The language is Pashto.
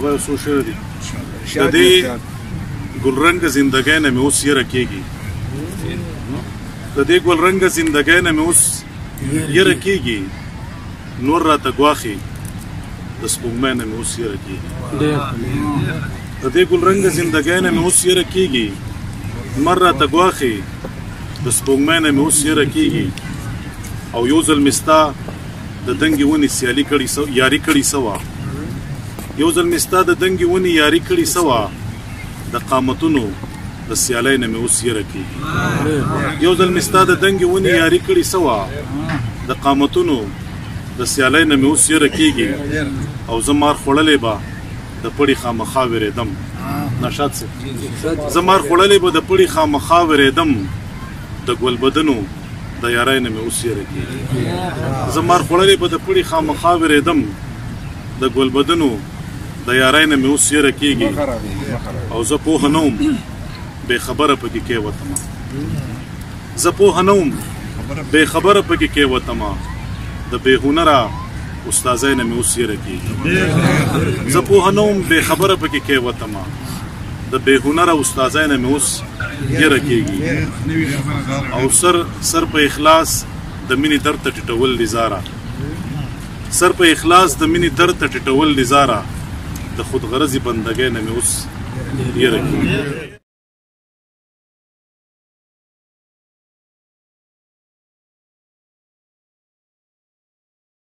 بابا یو څو شعر دي د دې ګلرنګه زندګۍ نه مې اوس یره کېږي د دې ګلرنګه زندګۍ نه مې اوس یره کېږي نور راته ګواښي د سپوږمۍ نه مې اوس یره کېږي د دې ګلرنګه زندګۍ نه مې اوس یره کېږي لمر راته ګواښي د سپوږمۍ نه مې اوس یره کېږي او یو ځل مې ستا د دنګې ونې یاري کړې سوه یو ځل مې ستا د دنګې ونې یاري کړې سوه د قامتونو د سیالۍ نه مې اوس یره کېږي یو ځل مې ستا د دنګې ونې یاري کړې سوه د قامتونو د سیالۍ نه مې اوس یره کېږي او زه مار خوړلی به د پړي خامخا وېرېدم نشاط صاحب زه مار خوړلی به د پړي خامخا وېرېدم د ګلبدنو د یارۍ نه مې اوس یره کېږي زه مار خوړلی به د پړي خامخا وېرېدم د ګلبدنو د یارۍ نه مې اوس یره کېږي او زه پوهه نه وم بې خبره پکې کېوتمه زه پوهه نه وم بې خبره پکې کېوتمه د بې هنره استاذۍ نه مې اوس یره کېږي زه پوهه نه وم بې خبره پکې کېوتمه د بې هنره استاذۍ نه مې اوس یره کېږي او سر په اخلاص د مینې درد ته ټیټول لیزاره سر په اخلاص د مینې درد ته ټیټول لیزاره د خودغرضې بندګۍ نه مې اوس یره کېږي